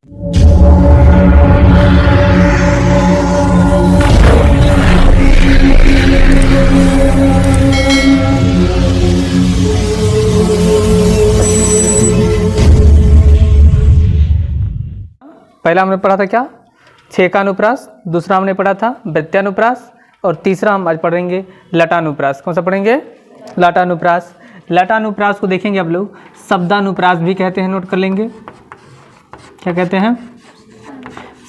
पहला हमने पढ़ा था क्या, छेकानुप्रास, दूसरा हमने पढ़ा था वृत्यानुप्रास, और तीसरा हम आज पढ़ेंगे लटानुप्रास। कौन सा पढ़ेंगे, लटानुप्रास। लटानुप्रास को देखेंगे आप लोग शब्दानुप्रास भी कहते हैं, नोट कर लेंगे। क्या कहते हैं,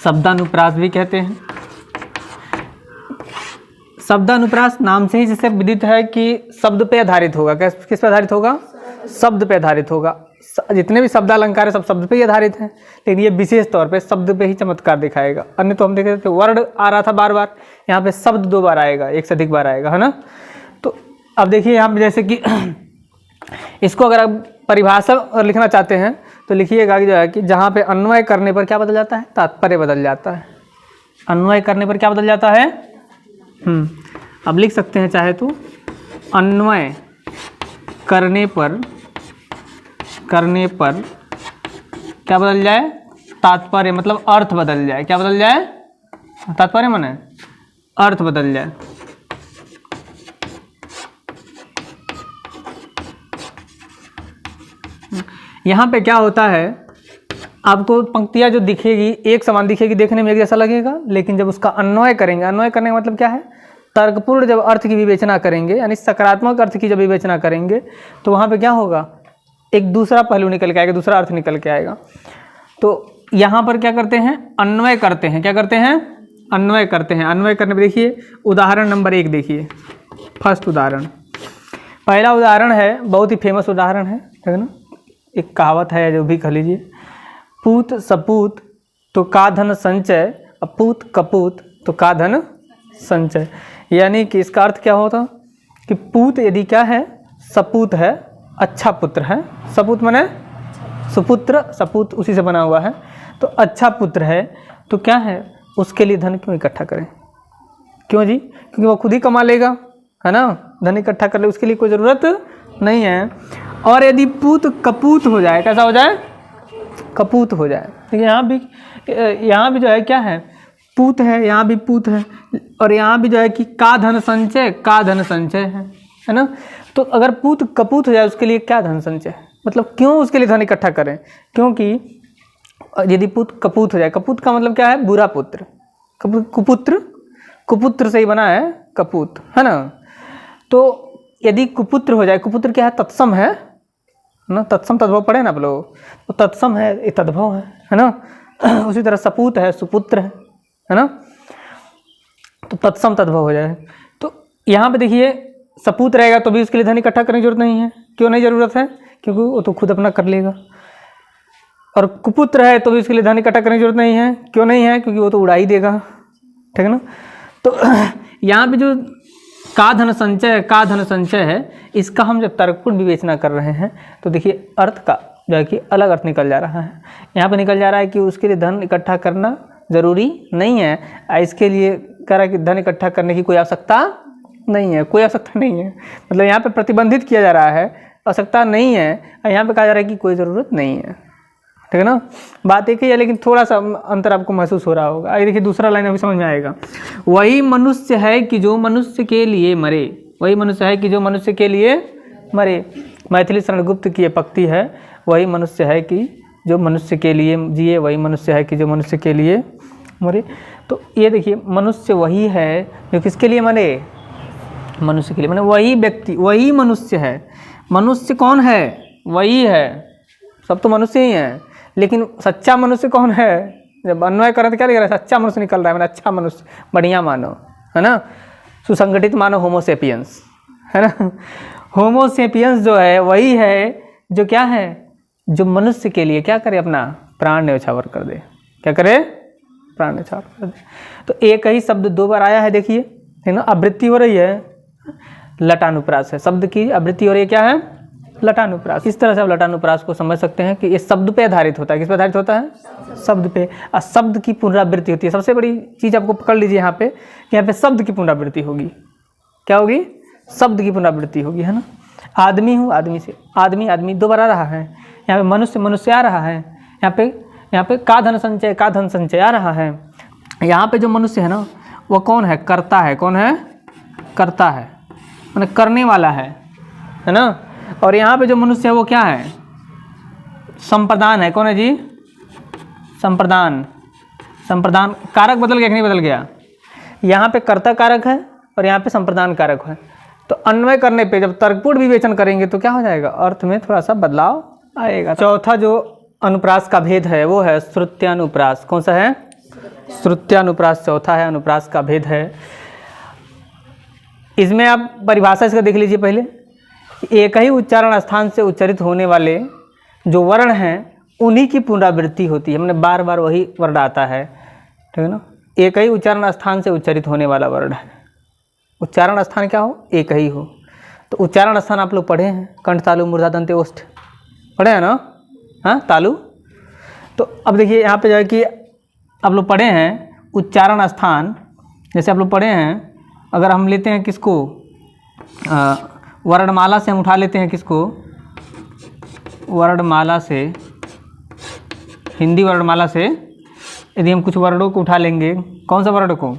शब्दानुप्रास भी कहते हैं। शब्दानुप्रास नाम से ही जिससे विदित है कि शब्द पे आधारित होगा। किस पे आधारित होगा, शब्द पे आधारित होगा। जितने भी शब्दालंकार है सब शब्द पे ही आधारित हैं, लेकिन ये विशेष तौर पे शब्द पे ही चमत्कार दिखाएगा। अन्य तो हम देख रहे थे वर्ड आ रहा था बार बार, यहाँ पे शब्द 2 बार आएगा, एक से अधिक बार आएगा, है ना। तो अब देखिए यहाँ पे जैसे कि इसको अगर आप परिभाषा लिखना चाहते हैं तो लिखिएगा कि जो है कि जहाँ पे अन्वय करने पर क्या बदल जाता है, तात्पर्य बदल जाता है। अन्वय करने पर क्या बदल जाता है, अब लिख सकते हैं चाहे तो, अन्वय करने पर क्या बदल जाए, तात्पर्य, मतलब अर्थ बदल जाए। क्या बदल जाए, तात्पर्य माने अर्थ बदल जाए। यहाँ पे क्या होता है, आपको पंक्तियाँ जो दिखेगी एक समान दिखेगी, देखने में एक जैसा लगेगा, लेकिन जब उसका अन्वय करेंगे, अन्वय करने का मतलब क्या है, तर्कपूर्ण जब अर्थ की विवेचना करेंगे, यानी सकारात्मक अर्थ की जब विवेचना करेंगे, तो वहाँ पे क्या होगा, एक दूसरा पहलू निकल के आएगा, दूसरा अर्थ निकल के आएगा। तो यहाँ पर क्या करते हैं, अन्वय करते हैं। क्या करते हैं, अन्वय करते हैं। अन्वय करने पर देखिए उदाहरण नंबर 1 देखिए, फर्स्ट उदाहरण, पहला उदाहरण है, बहुत ही फेमस उदाहरण है ना, एक कहावत है जो भी कह लीजिए, पूत सपूत तो का धन संचय, अपूत कपूत तो का धन संचय। यानी कि इसका अर्थ क्या होता कि पूत यदि क्या है, सपूत है, अच्छा पुत्र है, सपूत माने सुपुत्र, सपूत उसी से बना हुआ है, तो अच्छा पुत्र है, तो क्या है, उसके लिए धन क्यों इकट्ठा करें, क्यों जी, क्योंकि वो खुद ही कमा लेगा, है ना, धन इकट्ठा कर ले, उसके लिए कोई ज़रूरत नहीं है। और यदि पूत कपूत हो जाए, कैसा हो जाए, कपूत हो जाए, देखिए यहाँ भी जो है क्या है, पूत है, यहाँ भी पूत है, और यहाँ भी जो है कि का धन संचय है ना। तो अगर पूत कपूत हो जाए उसके लिए क्या धन संचय, मतलब क्यों उसके लिए धन इकट्ठा करें, क्योंकि यदि पूत कपूत हो जाए, कपूत का मतलब क्या है, बुरा पुत्र, कुपुत्र से ही बना है कपूत, है ना। तो यदि कुपुत्र हो जाए, कुपुत्र क्या है, तत्सम है ना, तत्सम तद्भव पढ़े ना आप लोग, तो तत्सम है, ये तद्भव है ना। उसी तरह सपूत है, सुपुत्र है ना, तो तत्सम तद्भव हो जाए। तो यहाँ पे देखिए सपूत रहेगा तो भी उसके लिए धन इकट्ठा करने की जरूरत नहीं है। क्यों नहीं जरूरत है, क्योंकि वो तो खुद अपना कर लेगा। और कुपुत्र है तो भी उसके लिए धन इकट्ठा करने की जरूरत नहीं है। क्यों नहीं है, क्योंकि वो तो उड़ा ही देगा, ठीक है ना। तो यहाँ पे जो का धन संचय है, इसका हम जब तर्कपूर्ण विवेचना कर रहे हैं तो देखिए अर्थ का जो है कि अलग अर्थ निकल जा रहा है। यहाँ पे निकल जा रहा है कि उसके लिए धन इकट्ठा करना जरूरी नहीं है, इसके लिए कह रहा है कि धन इकट्ठा करने की कोई आवश्यकता नहीं है, कोई आवश्यकता नहीं है, मतलब यहाँ पे प्रतिबंधित किया जा रहा है, आवश्यकता नहीं है, यहाँ पे कहा जा रहा है कि कोई ज़रूरत नहीं है, ठीक है ना। बात एक ही है, लेकिन थोड़ा सा अंतर आपको महसूस हो रहा होगा। आइए देखिए दूसरा लाइन अभी समझ में आएगा। वही मनुष्य है कि जो मनुष्य के लिए मरे, वही मनुष्य है कि जो मनुष्य के लिए मरे। मैथिली शरण गुप्त की ये पंक्ति है, वही मनुष्य है कि जो मनुष्य के लिए जिए, वही मनुष्य है कि जो मनुष्य के लिए मरे। तो ये देखिए मनुष्य वही है जो किसके लिए मरे, मनुष्य के लिए, माने वही व्यक्ति, वही मनुष्य है। मनुष्य कौन है, वही है, सब तो मनुष्य ही हैं, लेकिन सच्चा मनुष्य कौन है, जब अन्वय करें तो क्या लिख रहा है, सच्चा मनुष्य निकल रहा है, मैंने अच्छा मनुष्य, बढ़िया मानव, है ना, सुसंगठित मानव, होमोसेपियंस, है ना। होमोसेपियंस जो है वही है जो क्या है, जो मनुष्य के लिए क्या करे, अपना प्राण न्यौछावर कर दे। क्या करे, प्राण न्यौछावर कर दे। तो एक ही शब्द 2 बार आया है, देखिए, है ना, आवृत्ति हो रही है, लटानुप्रास है, शब्द की आवृत्ति हो रही है, क्या है, लटानुप्रास। इस तरह से आप लटानुप्रास को समझ सकते हैं कि ये शब्द पे आधारित होता है। किस पे आधारित होता है, शब्द पे। और शब्द की पुनरावृत्ति होती है। सबसे बड़ी चीज़ आपको पकड़ लीजिए यहाँ पे, यहाँ पे शब्द की पुनरावृत्ति होगी। क्या होगी, शब्द की पुनरावृत्ति होगी, है ना। आदमी हूँ, आदमी से आदमी, आदमी 2 बार आ रहा है। यहाँ पे मनुष्य, मनुष्य आ रहा है। यहाँ पे यहाँ पे का धन संचय आ रहा है। यहाँ पे जो मनुष्य है ना वो कौन है? कर्ता है। कौन है? कर्ता है, माने करने वाला है ना। और यहाँ पे जो मनुष्य है वो क्या है? संप्रदान है। कौन है जी? संप्रदान। संप्रदान कारक बदल गया कि नहीं बदल गया? यहाँ पे कर्ता कारक है और यहाँ पे संप्रदान कारक है। तो अन्वय करने पे जब तर्कपूर्ण विवेचन करेंगे तो क्या हो जाएगा? अर्थ में थोड़ा सा बदलाव आएगा। चौथा जो अनुप्रास का भेद है वो है श्रुत्यानुप्रास। कौन सा है? श्रुत्यानुप्रास चौथा है, अनुप्रास का भेद है। इसमें आप परिभाषा इसका देख लीजिए पहले। एक ही उच्चारण स्थान से उच्चारित होने वाले जो वर्ण हैं उन्हीं की पुनरावृत्ति होती है, मैंने बार बार वही वर्ण आता है, ठीक है ना। एक ही उच्चारण स्थान से उच्चारित होने वाला वर्ण है। उच्चारण स्थान क्या हो? एक ही हो। तो उच्चारण स्थान आप लोग पढ़े हैं, कंठ तालु मूर्धा दंत ओष्ठ पढ़े हैं ना? हाँ, तालु। तो अब देखिए यहाँ पे जो है कि आप लोग पढ़े हैं उच्चारण स्थान, जैसे आप लोग पढ़े हैं, अगर हम लेते हैं किसको? वर्णमाला से हम उठा लेते हैं किसको? वर्णमाला से, हिंदी वर्णमाला से यदि हम कुछ वर्णों को उठा लेंगे, कौन सा वर्ण को?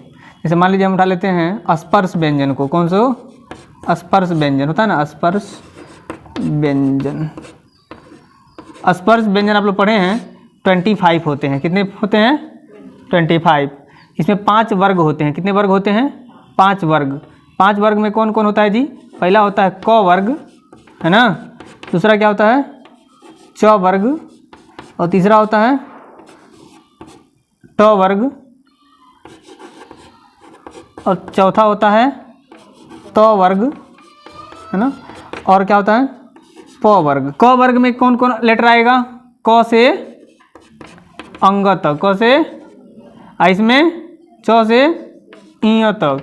जैसे मान लीजिए हम उठा लेते हैं स्पर्श व्यंजन को। कौन सा? स्पर्श व्यंजन होता है ना, स्पर्श व्यंजन। स्पर्श व्यंजन आप लोग पढ़े हैं 25 होते हैं। कितने होते हैं? 25। इसमें 5 वर्ग होते हैं। कितने वर्ग होते हैं? 5 वर्ग। 5 वर्ग में कौन कौन होता है जी? पहला होता है क वर्ग, है ना। दूसरा क्या होता है? च वर्ग। और तीसरा होता है ट वर्ग। और चौथा होता है त वर्ग, है ना। और क्या होता है? प वर्ग। क वर्ग में कौन कौन लेटर आएगा? क से अंग तक, क से इसमें च से इ तक,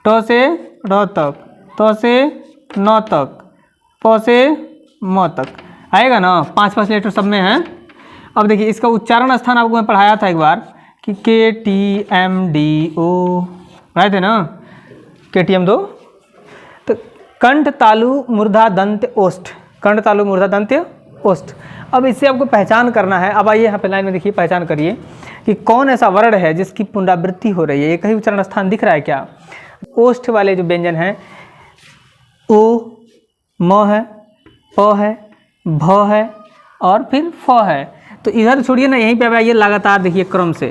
ट से ढ तक, त से न तक, प से म तक आएगा ना। 5 लेटर सब में है। अब देखिए इसका उच्चारण स्थान आपको मैं पढ़ाया था एक बार कि KTMDO पढ़ाए थे ना, KTM2। तो कंठ तालु मूर्धा दंत ओष्ठ, कंठ तालु मूर्धा दंत ओष्ठ। अब इससे आपको पहचान करना है। अब आइए यहाँ पे लाइन में देखिए, पहचान करिए कि कौन ऐसा वर्ण है जिसकी पुनरावृत्ति हो रही है। एक ही उच्चारण स्थान दिख रहा है क्या? ओष्ठ वाले जो व्यंजन हैं, ओ, म है, प है, भ है और फिर फ है। तो इधर छोड़िए ना, यहीं पे अब आइए, लगातार देखिए क्रम से,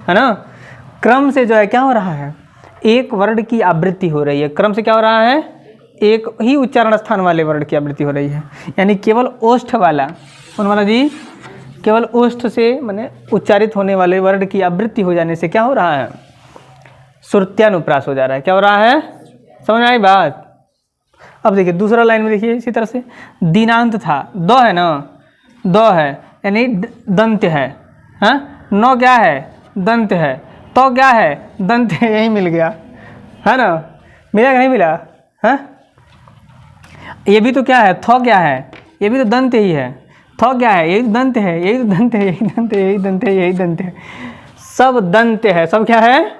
है ना। क्रम से जो है क्या हो रहा है? एक वर्ण की आवृत्ति हो रही है। क्रम से क्या हो रहा है? एक ही उच्चारण स्थान वाले वर्ण की आवृत्ति हो रही है। यानी केवल ओष्ठ वाला, कौन वाला जी? केवल ओष्ठ से माने उच्चारित होने वाले वर्ण की आवृत्ति हो जाने से क्या हो रहा है? श्रुत्यानुप्रास हो जा रहा है। क्या हो रहा है? समझ आई बात? अब देखिए दूसरा लाइन में देखिए, इसी तरह से दिनांत था, द है ना, द है यानी दंत है, हाँ। न क्या है? दंत है। तो क्या है? दंत है। यही मिल गया, है ना। मिला कि नहीं मिला? हाँ, ये भी तो क्या है? थ क्या है? ये भी तो दंत ही है। थ क्या है? यही दंत है, यही तो दंत है, यही दंत है, यही दंत है, यही दंत है। सब दंत है, सब क्या है?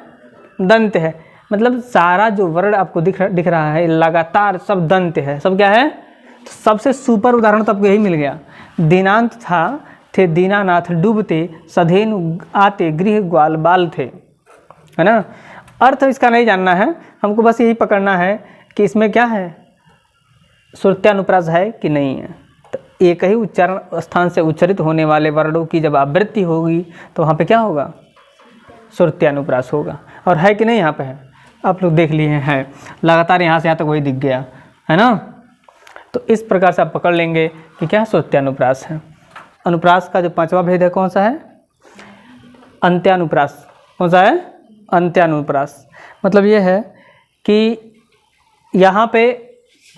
दंत है। मतलब सारा जो वर्ण आपको दिख रहा है लगातार सब दंत है। सब क्या है? तो सबसे सुपर उदाहरण तो आपको यही मिल गया। दिनांत था, थे दीनानाथ डूबते, सधेनु आते गृह ग्वाल बाल थे, है ना। अर्थ इसका नहीं जानना है हमको, बस यही पकड़ना है कि इसमें क्या है? श्रुत्यानुप्रास है कि नहीं है। तो एक ही उच्चारण स्थान से उच्चारित होने वाले वर्णों की जब आवृत्ति होगी तो वहाँ पे क्या होगा? श्रुत्यानुप्रास होगा। और है कि नहीं? यहाँ पे है, आप लोग देख लिए हैं, लगातार यहाँ से यहाँ तक वही दिख गया, है ना। तो इस प्रकार से आप पकड़ लेंगे कि क्या श्रुत्यानुप्रास है। अनुप्रास का जो 5वां भेद है कौन सा है? अंत्यानुप्रास। कौन सा है? अंत्यानुप्रास। मतलब ये है कि यहाँ पे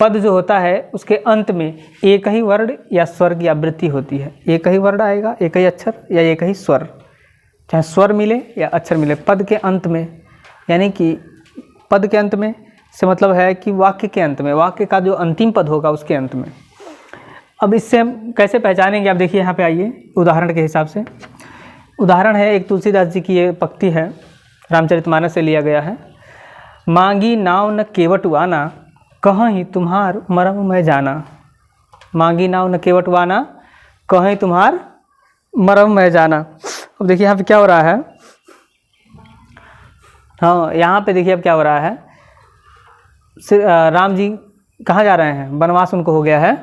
पद जो होता है उसके अंत में एक ही वर्ण या स्वर की आवृत्ति होती है। एक ही वर्ण आएगा, एक ही अक्षर या एक ही स्वर, चाहे स्वर मिले या अक्षर मिले पद के अंत में। यानी कि पद के अंत में से मतलब है कि वाक्य के अंत में, वाक्य का जो अंतिम पद होगा उसके अंत में। अब इससे हम कैसे पहचानेंगे? आप देखिए यहाँ पे आइए, उदाहरण के हिसाब से। उदाहरण है, एक तुलसीदास जी की ये पंक्ति है, रामचरितमानस से लिया गया है। मांगी नाव न केवट वाना, कहीं तुम्हार मरम मैं जाना। मांगी नाव न केवट वाना, कहीं तुम्हार मरम में जाना। अब देखिए यहाँ पे क्या हो रहा है, हाँ यहाँ पे देखिए अब क्या हो रहा है, राम जी कहाँ जा रहे हैं, वनवास उनको हो गया है,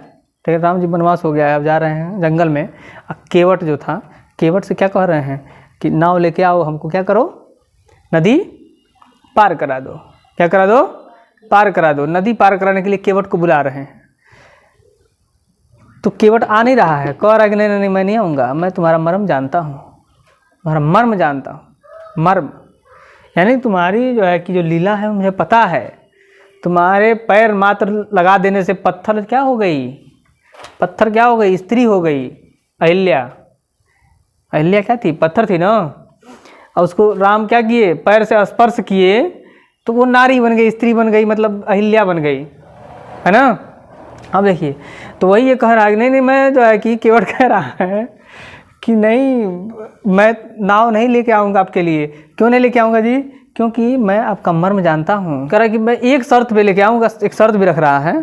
ठीक है, राम जी वनवास हो गया है, अब जा रहे हैं जंगल में। केवट जो था, केवट से क्या कह रहे हैं कि नाव लेके आओ, हमको क्या करो, नदी पार करा दो। क्या करा दो, पार करा दो। नदी पार कराने के लिए केवट को बुला रहे हैं। तो केवट आ नहीं रहा है, कह रहा है कि नहीं नहीं मैं नहीं आऊँगा, मैं तुम्हारा मर्म जानता हूँ, तुम्हारा मर्म जानता हूँ। मर्म यानी तुम्हारी जो है कि जो लीला है मुझे पता है। तुम्हारे पैर मात्र लगा देने से पत्थर क्या हो गई, पत्थर क्या हो गई, स्त्री हो गई। अहिल्या, अहिल्या क्या थी, पत्थर थी ना, और उसको राम क्या किए, पैर से स्पर्श किए तो वो नारी बन गई, स्त्री बन गई, मतलब अहिल्या बन गई, है ना। अब देखिए तो वही ये कह रहा है, नहीं मैं जो है कि केवट कह रहा है कि नहीं मैं नाव नहीं लेके आऊँगा आपके लिए। क्यों नहीं लेके आऊँगा जी, क्योंकि मैं आपका मर्म जानता हूँ। कह रहा है कि मैं एक शर्त पे लेके आऊँगा, एक शर्त भी रख रहा है,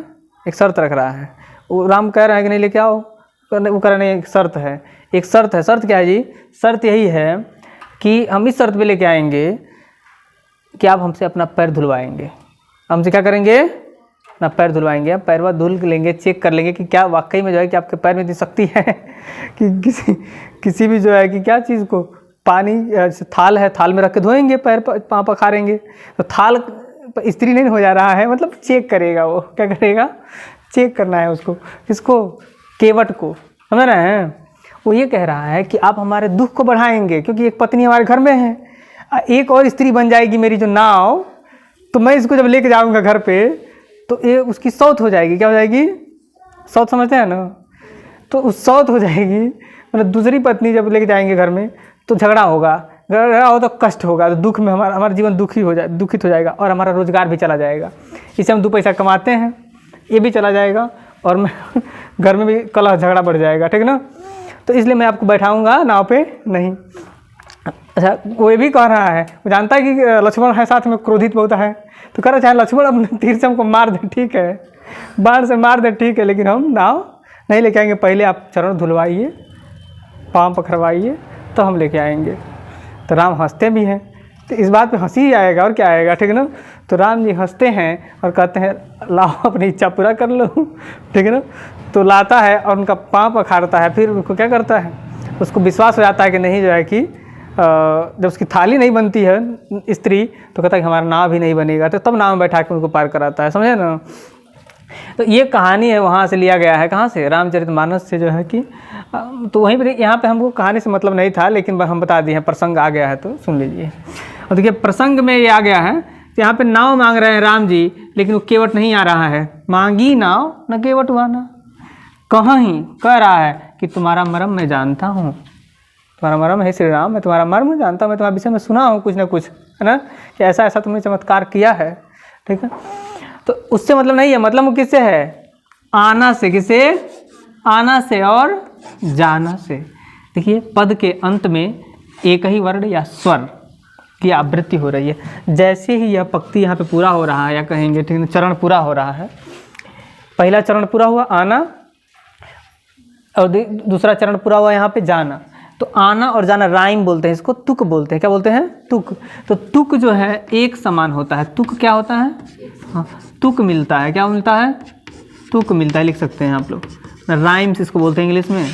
एक शर्त रख रहा है। वो राम कह रहा है कि नहीं लेके आओ, वो कह रहा नहीं एक शर्त है, एक शर्त है। शर्त क्या है जी, शर्त यही है कि हम इस शर्त पे लेके आएंगे कि आप हमसे अपना पैर धुलवाएंगे। हमसे क्या करेंगे, अपना पैर धुलवाएंगे, पैरवा धुल लेंगे, चेक कर लेंगे कि क्या वाकई में जो है कि आपके पैर में इतनी शक्ति है कि किसी भी जो है कि क्या चीज़ को, पानी थाल है, थाल में रख के धोएंगे, पैर पाँव पखारेंगे, तो थाल स्त्री नहीं हो जा रहा है, मतलब चेक करेगा वो, क्या करेगा, चेक करना है उसको, किसको, केवट को, समझ रहे हैं। वो ये कह रहा है कि आप हमारे दुख को बढ़ाएंगे, क्योंकि एक पत्नी हमारे घर में है, एक और स्त्री बन जाएगी मेरी जो नाव, तो मैं इसको जब लेके जाऊंगा घर पे तो ये उसकी सौत हो जाएगी। क्या हो जाएगी, सौत समझते हैं ना, तो उस सौत हो जाएगी, मतलब दूसरी पत्नी जब लेके जाएंगे घर में तो झगड़ा होगा, झगड़ा हो तो कष्ट होगा, तो दुख में हमारा जीवन दुखित हो जाएगा, और हमारा रोजगार भी चला जाएगा। इससे हम 2 पैसा कमाते हैं, ये भी चला जाएगा, और मैं घर में भी कलह झगड़ा बढ़ जाएगा, ठीक ना। तो इसलिए मैं आपको बैठाऊंगा नाव पे नहीं। अच्छा, वो ये भी कह रहा है, वो जानता है कि लक्ष्मण है साथ में, क्रोधित बहुत है, तो कह रहा चाहे लक्ष्मण अपने तीर से हमको मार दे, ठीक है, बाण से मार दे, ठीक है, लेकिन हम नाव नहीं लेके आएंगे, पहले आप चरण धुलवाइए, पाँव पकड़वाइए, तो हम लेके आएंगे। तो राम हंसते भी हैं, तो इस बात पे हंसी ही आएगा और क्या आएगा, ठीक है ना। तो राम जी हंसते हैं और कहते हैं लाओ अपनी इच्छा पूरा कर लो, ठीक है ना। तो लाता है और उनका पाँव पखाड़ता है, फिर उनको क्या करता है, उसको विश्वास हो जाता है कि नहीं जो है कि जब उसकी थाली नहीं बनती है स्त्री, तो कहता है कि हमारा नाव भी नहीं बनेगा, तो तब नाव में बैठा के उनको पार कराता है, समझे ना। तो ये कहानी है वहाँ से लिया गया है, कहाँ से, रामचरितमानस से जो है कि तो वहीं पर यहाँ पे हमको कहानी से मतलब नहीं था, लेकिन हम बता दिए हैं, प्रसंग आ गया है तो सुन लीजिए। और देखिए प्रसंग में ये आ गया है, तो यहाँ पे नाव मांग रहे हैं राम जी, लेकिन वो केवट नहीं आ रहा है। मांगी नाव न केवट वाना, कहीं कह रहा है कि तुम्हारा मर्म मैं जानता हूँ, तुम्हारा मर्म है श्री राम, मैं तुम्हारा मर्म जानता हूँ, मैं तुम्हारे विषय में सुना हूँ कुछ ना कुछ, है ना, कि ऐसा ऐसा तुमने चमत्कार किया है, ठीक है। तो उससे मतलब नहीं है, मतलब वो किससे है, आना से, किसे, आना से और जाना से। देखिए पद के अंत में एक ही वर्ण या स्वर की आवृत्ति हो रही है। जैसे ही यह पंक्ति यहाँ पे पूरा हो रहा है, या कहेंगे ठीक है चरण पूरा हो रहा है, पहला चरण पूरा हुआ आना, और दूसरा चरण पूरा हुआ यहाँ पे जाना। तो आना और जाना राइम बोलते हैं, इसको तुक बोलते हैं, क्या बोलते हैं, तुक। तो तुक जो है एक समान होता है, तुक क्या होता है, हाँ तुक मिलता है, क्या मिलता है, तुक मिलता है, लिख सकते हैं आप लोग, राइम्स इसको बोलते हैं इंग्लिश में,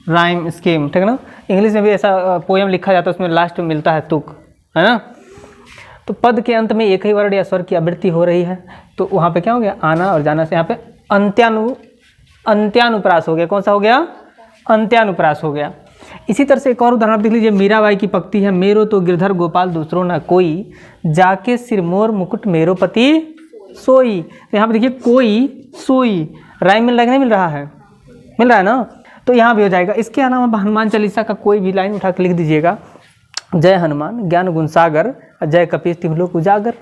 राइम स्कीम, ठीक है ना। इंग्लिश में भी ऐसा पोएम लिखा जाता है, उसमें लास्ट में मिलता है तुक, है ना। तो पद के अंत में एक ही वर्ण या स्वर की आवृत्ति हो रही है, तो वहाँ पे क्या हो गया, आना और जाना से यहाँ पे अंत्यानुप्रास हो गया। कौन सा हो गया, अंत्यानुप्रास हो गया। इसी तरह से एक और उदाहरण देख लीजिए, मीराबाई की पंक्ति है, मेरो तो गिरधर गोपाल दूसरों ना कोई, जाके सिरमोर मुकुट मेरो पति सोई। तो यहाँ पे देखिए कोई सोई, राइम मिल रहा है नहीं मिल रहा है, मिल रहा है ना, तो यहाँ भी हो जाएगा। इसके अलावा हनुमान चालीसा का कोई भी लाइन उठा के लिख दीजिएगा, जय हनुमान ज्ञान गुण सागर, जय कपीस तिहुँ लोक उजागर,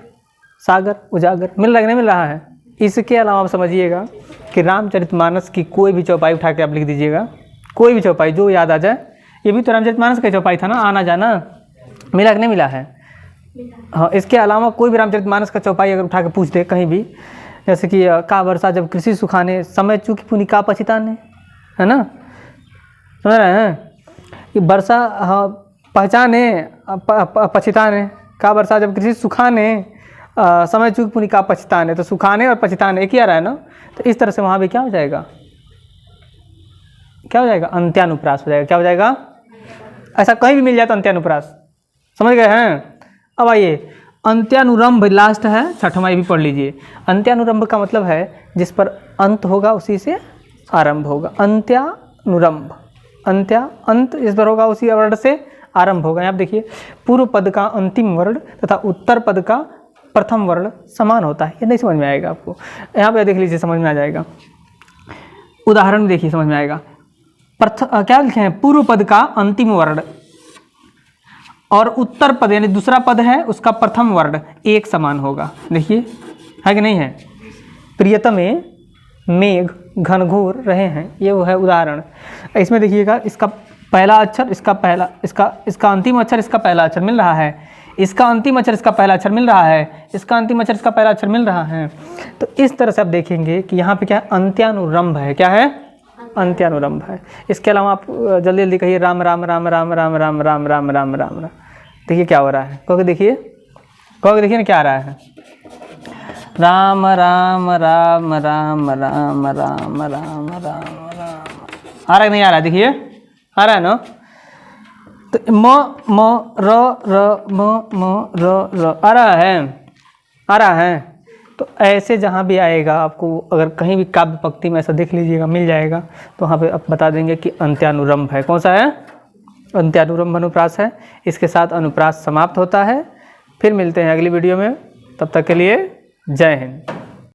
सागर उजागर, मिल रहा है नहीं मिल रहा है। इसके अलावा आप समझिएगा कि रामचरितमानस की कोई भी चौपाई उठा के आप लिख दीजिएगा, कोई भी चौपाई जो याद आ जाए। ये भी तो रामचरितमानस का चौपाई था ना, आना जाना, मिला कि नहीं मिला है, हाँ। इसके अलावा कोई भी रामचरितमानस का चौपाई अगर उठा के पूछ दे कहीं भी, जैसे कि का वर्षा जब कृषि सुखाने, समय चूकी पुनि का पछिताने, है ना, समझ रहे हैं। कि वर्षा पहचाने पछताने का वर्षा जब कृषि सुखाने समय चूक पुनि का पछताने, तो सुखाने और पछताने एक ही आ रहा है ना। तो इस तरह से वहाँ भी क्या हो जाएगा, क्या हो जाएगा, अंत्यानुप्रास हो जाएगा। क्या हो जाएगा, ऐसा कहीं भी मिल जाए तो अंत्यानुप्रास, समझ गए हैं। अब आइए अंत्यानुरंभ लास्ट है, छठवां भी पढ़ लीजिए। अंत्यानुरंभ का मतलब है जिस पर अंत होगा उसी से आरंभ होगा। अंत्यानुरंभ, अंत जिस पर होगा उसी वर्ण से आरंभ होगा। यहाँ देखिए पूर्व पद का अंतिम वर्ण तथा उत्तर पद का प्रथम वर्ण समान होता है। ये नहीं समझ में आएगा आपको, यहाँ पे देख लीजिए समझ में आ जाएगा। उदाहरण देखिए समझ में आएगा। क्या लिखे हैं, पूर्व पद का अंतिम वर्ण और उत्तर पद यानी दूसरा पद है उसका प्रथम वर्ण एक समान होगा। देखिए है कि नहीं है। प्रियतमे मेघ घनघोर रहे हैं, ये वो है उदाहरण। इसमें देखिएगा इसका पहला अक्षर इसका अंतिम अक्षर इसका पहला अक्षर मिल रहा है, इसका अंतिम अक्षर इसका पहला अक्षर मिल रहा है, इसका अंतिम अक्षर इसका पहला अक्षर मिल रहा है। तो इस तरह से आप देखेंगे कि यहाँ पे क्या है, अंत्यानुरंभ है। क्या है, अंत्यानुरंभ है। इसके अलावा आप जल्दी जल्दी कहिए राम राम राम राम राम राम राम राम राम राम। देखिए क्या हो रहा है, कहोगे देखिए ना क्या आ रहा है, राम राम राम राम राम राम राम राम राम। आ रहा है नहीं आ रहा है, देखिए आ रहा है ना। तो म र आ रहा है। तो ऐसे जहाँ भी आएगा आपको, अगर कहीं भी काव्य पंक्ति में ऐसा देख लीजिएगा मिल जाएगा, तो वहाँ पे आप बता देंगे कि अंत्यानुरंभ है। कौन सा है, अंत्यानुरंभ अनुप्रास है। इसके साथ अनुप्रास समाप्त होता है। फिर मिलते हैं अगली वीडियो में, तब तक के लिए जय हिंद।